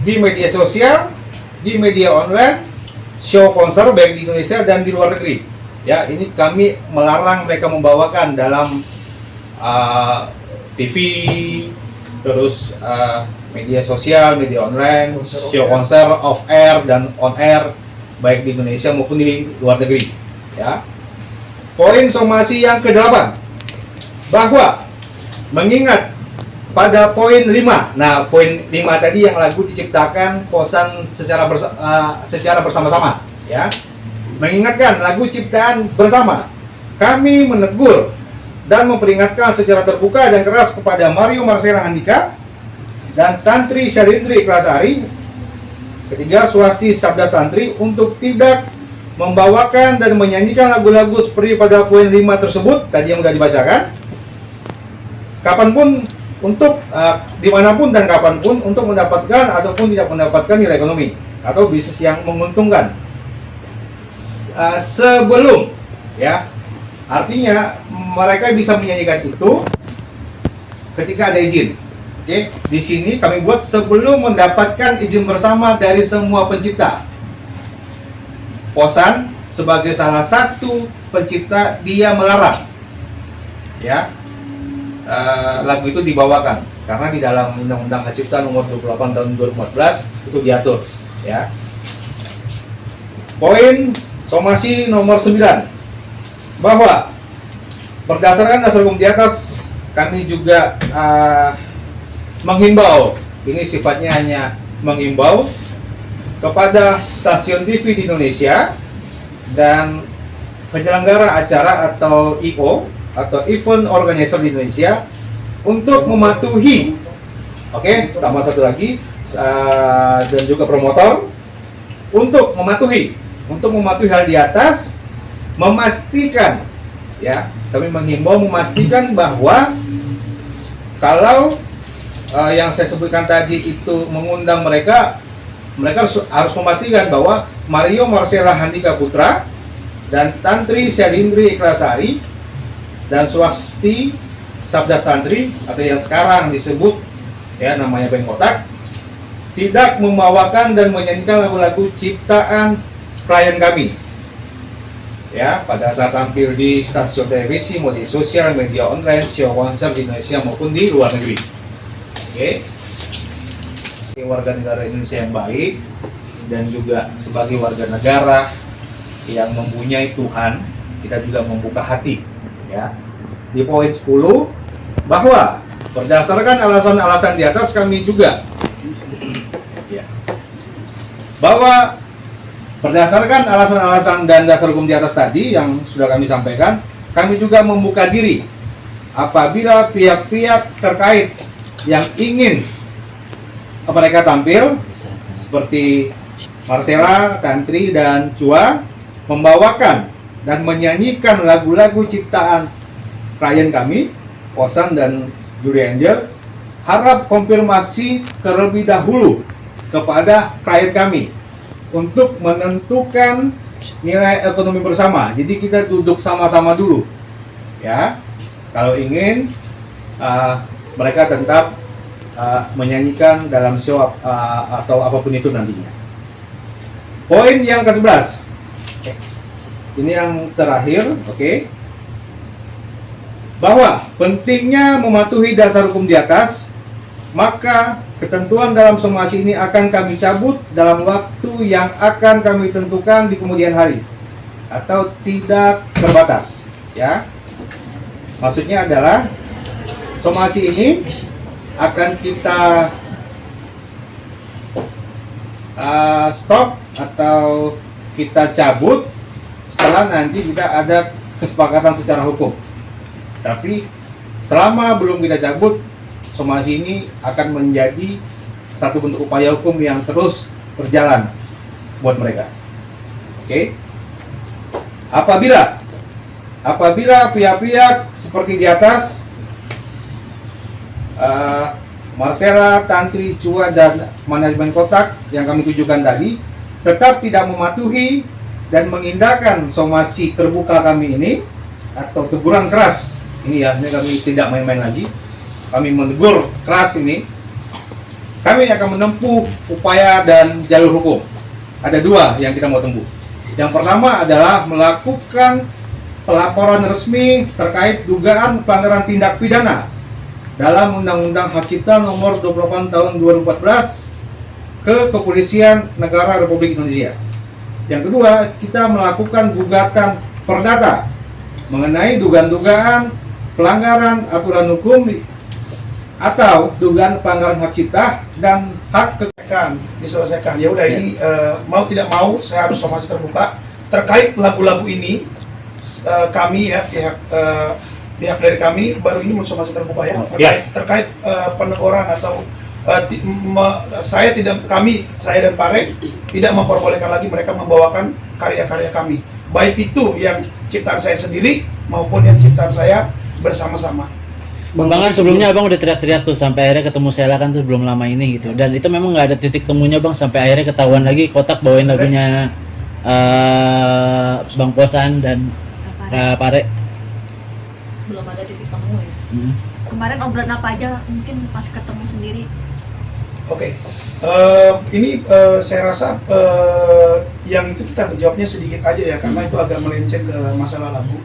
di media sosial, di media online, show konser baik di Indonesia dan di luar negeri. Ya, ini kami melarang mereka membawakan dalam TV, terus media sosial, media online, show konser off air dan on air baik di Indonesia maupun di luar negeri. Ya. Poin somasi yang ke-8, bahwa mengingat pada poin 5. Nah, poin 5 tadi yang lagu diciptakan Posan secara bersama-sama, ya. Mengingatkan lagu ciptaan bersama. Kami menegur dan memperingatkan secara terbuka dan keras kepada Mario Marcella Handika dan Tantri Syarindri Ikhlasari, ketiga Swasti Sabda Santri, untuk tidak membawakan dan menyanyikan lagu-lagu seperti pada poin 5 tersebut tadi yang sudah dibacakan, kapanpun, untuk dimanapun dan kapanpun, untuk mendapatkan ataupun tidak mendapatkan nilai ekonomi atau bisnis yang menguntungkan sebelum, ya, artinya mereka bisa menyanyikan itu ketika ada izin. Oke, di sini kami buat sebelum mendapatkan izin bersama dari semua pencipta. Posan sebagai salah satu pencipta, dia melarang, ya, lagu itu dibawakan karena di dalam Undang-Undang Hak Cipta Nomor 28 Tahun 2014 itu diatur, ya. Poin somasi nomor 9, bahwa berdasarkan dasar hukum di atas, kami juga menghimbau, ini sifatnya hanya menghimbau kepada stasiun TV di Indonesia dan penyelenggara acara atau IO atau event organizer di Indonesia untuk mematuhi, oke, tambah satu lagi, dan juga promotor untuk mematuhi hal di atas, memastikan, ya, kami menghimbau memastikan bahwa kalau yang saya sebutkan tadi itu mengundang mereka harus memastikan bahwa Mario Marcella Handika Putra dan Tantri Syarindri Ikhlasari dan Swasti Sabda Santri atau yang sekarang disebut, ya, namanya Band Kotak, tidak membawakan dan menyanyikan lagu-lagu ciptaan klien kami, ya, pada saat tampil di stasiun televisi, media sosial, media online, show konser di Indonesia maupun di luar negeri. Oke. Warga negara Indonesia yang baik dan juga sebagai warga negara yang mempunyai Tuhan, kita juga membuka hati, ya. Di poin 10, bahwa berdasarkan alasan-alasan di atas, kami juga, ya, bahwa berdasarkan alasan-alasan dan dasar hukum di atas tadi yang sudah kami sampaikan, kami juga membuka diri apabila pihak-pihak terkait yang ingin mereka tampil seperti Marcella, Tantri, dan Chua membawakan dan menyanyikan lagu-lagu ciptaan klien kami, Posan dan Julie Angel, harap konfirmasi terlebih dahulu kepada klien kami untuk menentukan nilai ekonomi bersama. Jadi kita duduk sama-sama dulu, ya. Kalau ingin mereka tetap menyanyikan dalam show atau apapun itu nantinya. Poin yang ke-11, ini yang terakhir, oke. Bahwa pentingnya mematuhi dasar hukum di atas, maka ketentuan dalam somasi ini akan kami cabut dalam waktu yang akan kami tentukan di kemudian hari atau tidak terbatas, ya. Maksudnya adalah somasi ini akan kita stop atau kita cabut setelah nanti kita ada kesepakatan secara hukum. Tapi selama belum kita cabut, somasi ini akan menjadi satu bentuk upaya hukum yang terus berjalan buat mereka. Oke? Apabila pihak-pihak seperti di atas, Marcella, Tantri, Chua, dan manajemen Kotak yang kami tujukan tadi tetap tidak mematuhi dan mengindahkan somasi terbuka kami ini atau teguran keras ini, ya, ini kami tidak main-main lagi, kami menegur keras ini, kami akan menempuh upaya dan jalur hukum. Ada dua yang kita mau tempuh. Yang pertama adalah melakukan pelaporan resmi terkait dugaan pelanggaran tindak pidana dalam Undang-Undang Hak Cipta Nomor 28 Tahun 2014 ke Kepolisian Negara Republik Indonesia. Yang kedua, kita melakukan gugatan perdata mengenai dugaan-dugaan pelanggaran aturan hukum atau dugaan pelanggaran hak cipta dan hak diselesaikan. Ya udah, ini mau tidak mau saya harus somasi terbuka terkait lagu-lagu ini. Kami ya pihak dari kami baru ini somasi terbuka ya terkait peneguran atau saya dan Pare tidak memperbolehkan lagi mereka membawakan karya-karya kami, baik itu yang ciptaan saya sendiri maupun yang ciptaan saya bersama-sama. Bang kan sebelumnya abang udah teriak-teriak tuh sampai akhirnya ketemu Sheila kan tuh belum lama ini gitu, dan itu memang nggak ada titik temunya bang sampai akhirnya ketahuan lagi Kotak bawain lagunya Bang Posan dan Pare. Belum ada titik temu ya. Kemarin obrolan apa aja mungkin pas ketemu sendiri. Oke. Ini saya rasa yang itu kita menjawabnya sedikit aja ya, karena itu agak melenceng ke masalah lagu.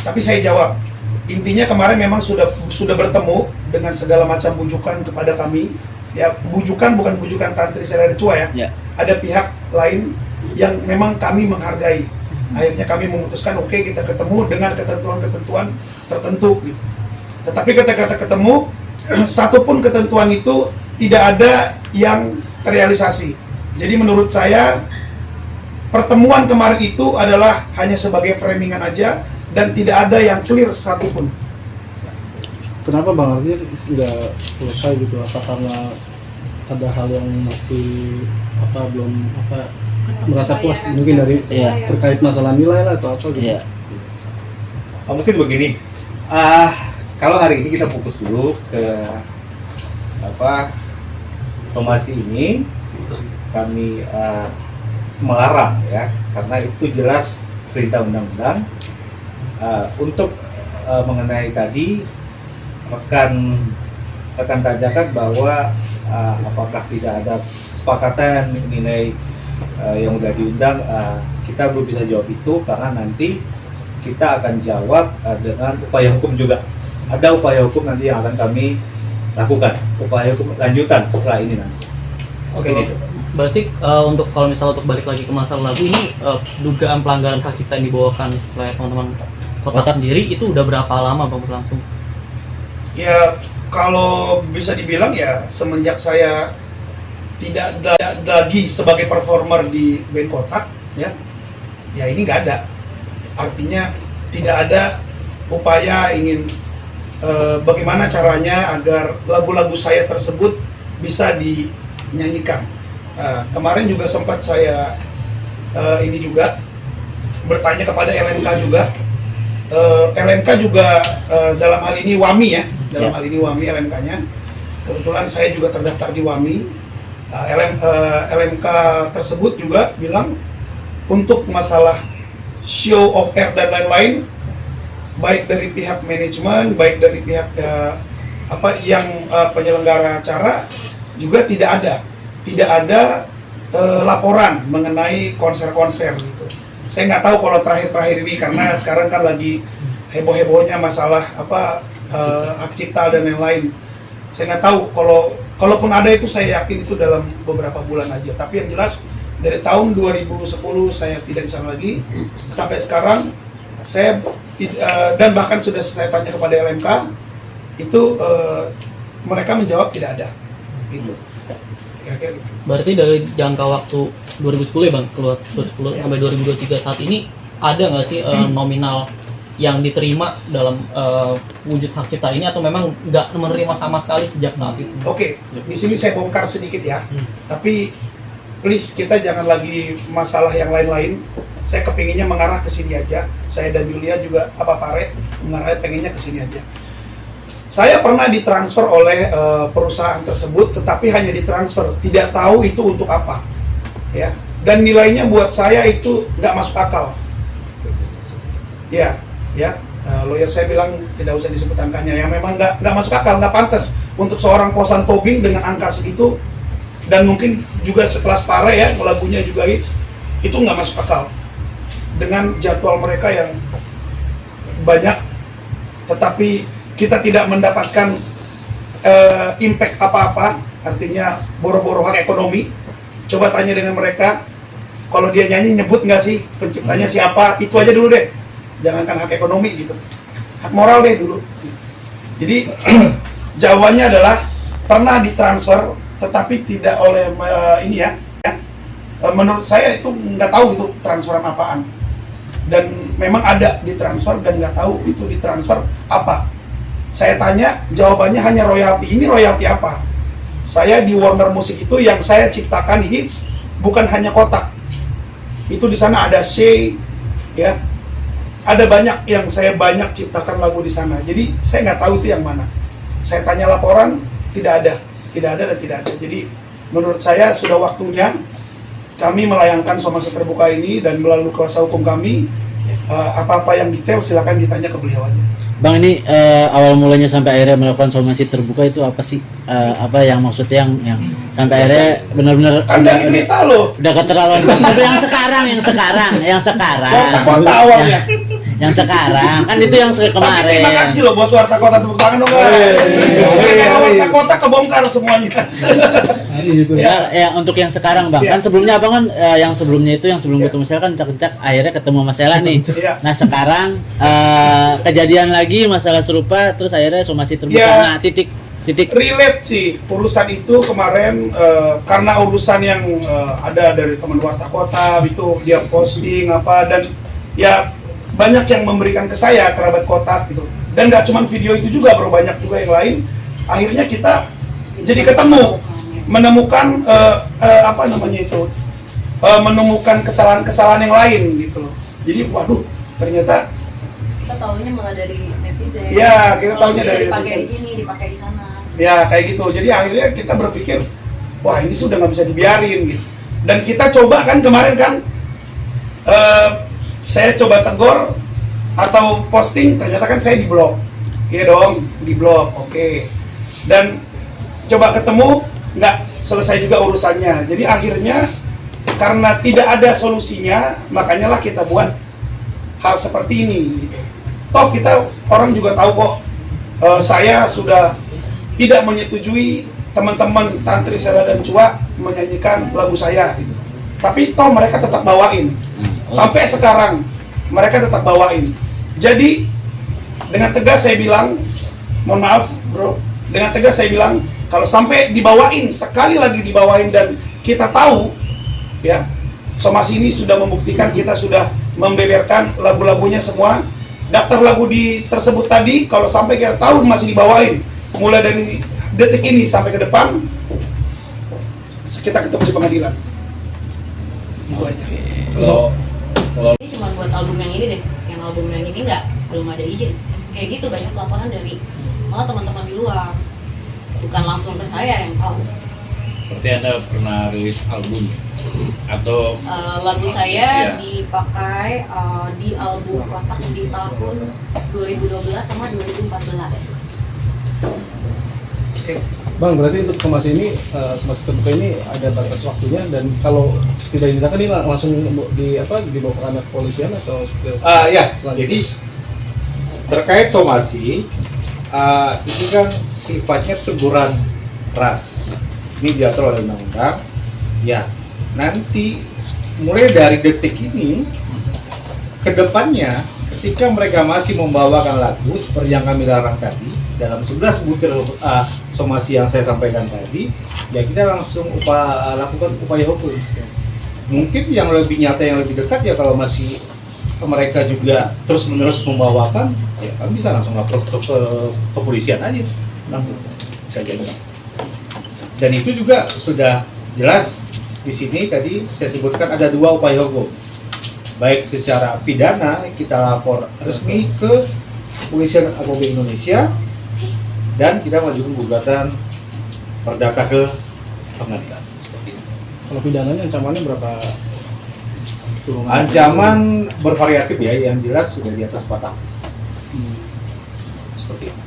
Tapi saya jawab. Intinya kemarin memang sudah bertemu dengan segala macam bujukan kepada kami. Ya, bujukan bukan bujukan Tantri Sheila Ricua ya. Ada pihak lain yang memang kami menghargai. Akhirnya kami memutuskan oke, kita ketemu dengan ketentuan-ketentuan tertentu gitu. Tetapi ketika ketemu, satupun ketentuan itu tidak ada yang terrealisasi. Jadi menurut saya pertemuan kemarin itu adalah hanya sebagai framingan aja dan tidak ada yang clear satupun. Kenapa Bang Ardi nggak selesai gitu? Apa karena ada hal yang masih belum merasa puas mungkin dari terkait masalah nilai lah atau apa gitu? Mungkin begini, kalau hari ini kita fokus dulu ke somasi ini, kami melarang ya, karena itu jelas perintah undang-undang. Untuk mengenai tadi rekan tanyakan bahwa apakah tidak ada kesepakatan nilai yang sudah diundang, kita belum bisa jawab itu karena nanti kita akan jawab dengan upaya hukum juga. Ada upaya hukum nanti yang akan kami lakukan, upaya hukum lanjutan setelah ini nanti. Oke. Berarti untuk kalau misalnya untuk balik lagi ke masalah lagu ini, dugaan pelanggaran hak cipta yang dibawakan oleh teman-teman Kotak sendiri itu udah berapa lama Bang berlangsung? Ya kalau bisa dibilang ya semenjak saya tidak lagi sebagai performer di band Kotak ya ini nggak ada. Artinya tidak ada upaya ingin bagaimana caranya agar lagu-lagu saya tersebut bisa dinyanyikan. Kemarin juga sempat saya ini juga bertanya kepada LMK juga. LMK juga dalam hal ini WAMI ya, hal ini WAMI LMK-nya. Kebetulan saya juga terdaftar di WAMI. LMK tersebut juga bilang untuk masalah show of air dan lain-lain, baik dari pihak manajemen, baik dari pihak penyelenggara acara juga tidak ada laporan mengenai konser-konser gitu. Saya nggak tahu kalau terakhir ini karena sekarang kan lagi heboh-hebohnya masalah hak cipta dan lain-lain. Saya nggak tahu kalaupun ada itu, saya yakin itu dalam beberapa bulan aja. Tapi yang jelas dari tahun 2010 saya tidak di sana lagi sampai sekarang. Saya dan bahkan sudah saya tanya kepada LMK itu mereka menjawab tidak ada gitu. Kira-kira gitu. Berarti dari jangka waktu 2010 ya Bang, keluar 2010 sampai 2023 saat ini ada nggak sih nominal yang diterima dalam wujud hak cipta ini atau memang nggak menerima sama sekali sejak saat itu? Oke, di sini saya bongkar sedikit ya. Tapi please kita jangan lagi masalah yang lain-lain. Saya kepinginnya mengarah ke sini aja. Saya dan Julia juga Pare mengarah pengennya ke sini aja. Saya pernah ditransfer oleh perusahaan tersebut, tetapi hanya ditransfer, tidak tahu itu untuk apa, ya. Dan nilainya buat saya itu nggak masuk akal, ya. Lawyer saya bilang tidak usah disebut angkanya, yang memang nggak masuk akal, nggak pantas untuk seorang Posan Tobing dengan angka segitu dan mungkin juga sekelas Pare ya, lagunya juga hits, itu nggak masuk akal dengan jadwal mereka yang banyak, tetapi kita tidak mendapatkan impact apa-apa, artinya boro-boro hak ekonomi. Coba tanya dengan mereka, kalau dia nyanyi nyebut nggak sih penciptanya siapa, itu aja dulu deh, jangankan hak ekonomi gitu, hak moral deh dulu. Jadi jawabannya adalah pernah ditransfer, tetapi tidak oleh ini ya. Menurut saya itu nggak tahu itu transferan apaan, dan memang ada ditransfer dan nggak tahu itu ditransfer apa. Saya tanya, jawabannya hanya royalti. Ini royalti apa? Saya di Warner Music itu yang saya ciptakan hits, bukan hanya Kotak. Itu di sana ada C, ya, ada banyak yang saya banyak ciptakan lagu di sana. Jadi saya nggak tahu itu yang mana. Saya tanya laporan, tidak ada dan tidak ada. Jadi menurut saya sudah waktunya kami melayangkan somasi terbuka ini, dan melalui kuasa hukum kami, apa-apa yang detail silakan ditanya ke beliau aja. Bang, ini awal mulanya sampai akhirnya melakukan somasi terbuka itu apa sih? Apa yang maksudnya yang sampai akhirnya benar-benar Anda cerita loh. udah keterlaluan. Tapi yang sekarang Kota awalnya. yang sekarang kan itu yang Tapi kemarin. terima kasih loh buat Warta Kota, tepuk tangan dong guys. Warta Kota kebongkar semuanya. Gitu. Ya, untuk yang sekarang bang, Ya. kan sebelumnya abang kan yang sebelumnya itu yang sebelum Ya. ketemu Sela kan cak-cak akhirnya ketemu Mas Sela nih. Ya. Nah sekarang kejadian lagi masalah serupa, terus akhirnya somasi terbuka. Ya. Nah titik Relate sih urusan itu kemarin, karena urusan yang ada dari teman Warta Kota itu, dia posting apa, dan ya banyak yang memberikan ke saya, kerabat Kotak gitu. Dan nggak cuma video itu juga bro, banyak juga yang lain. Akhirnya kita jadi ketemu, menemukan apa namanya itu, menemukan kesalahan-kesalahan yang lain gitu loh. Jadi waduh, ternyata Kita tahunya malah dari netizen. Iya, kita Kalau tahunya bisa dari dipakai di netizen. sini, dipakai di sana. ya kayak gitu. Jadi akhirnya kita berpikir, wah ini sudah nggak bisa dibiarin gitu. Dan kita coba kan kemarin kan, saya coba tegur atau posting, ternyata kan saya diblok. Iya dong, diblok, oke. Dan coba ketemu, nggak selesai juga urusannya. Jadi akhirnya karena tidak ada solusinya, makanya lah kita buat hal seperti ini gitu. Toh kita orang juga tahu kok, saya sudah tidak menyetujui teman-teman Tantri Sela dan Cua menyanyikan lagu saya gitu. Tapi toh mereka tetap bawain. Sampai sekarang mereka tetap bawain. Jadi dengan tegas saya bilang, mohon maaf bro, dengan tegas saya bilang, kalau sampai dibawain, sekali lagi dibawain dan kita tahu ya, somasi ini sudah membuktikan kita sudah membeberkan lagu-lagunya semua. Daftar lagu tersebut tadi, kalau sampai kita tahu masih dibawain, mulai dari detik ini sampai ke depan, kita ketemu di pengadilan. Itu aja. Ini cuma buat album yang ini deh. Yang album yang ini belum ada izin. Kayak gitu banyak laporan dari malah teman-teman di luar. Bukan langsung ke saya yang tahu. Berarti Anda pernah rilis album atau Lagu saya Iya. dipakai di album Kotak di tahun 2012 sama 2014. Bang, berarti untuk somasi ini, somasi terbuka ini ada batas waktunya, dan kalau tidak dinyatakan ini langsung dibawa ke ranah kepolisian atau Ya, selanjutnya? jadi terkait somasi, ini kan sifatnya teguran keras. Ini diatur oleh undang-undang. Ya, nanti mulai dari detik ini ke depannya, ketika mereka masih membawakan lagu seperti yang kami larang tadi dalam 11 butir somasi yang saya sampaikan tadi, ya kita langsung lakukan upaya hukum. Mungkin yang lebih nyata, yang lebih dekat ya, kalau masih mereka juga terus-menerus membawakan, ya kami bisa langsung lapor ke kepolisian aja, langsung bisa jadi. Dan itu juga sudah jelas di sini tadi saya sebutkan ada 2 upaya hukum. Baik secara pidana, kita lapor resmi ke Kepolisian Republik Indonesia, dan kita mengajukan gugatan perdata ke pengadilan. Seperti itu. Kalau pidananya ancamannya berapa? Kurungan? Ancaman bervariatif ya, yang jelas sudah di atas 4 tahun. Seperti itu.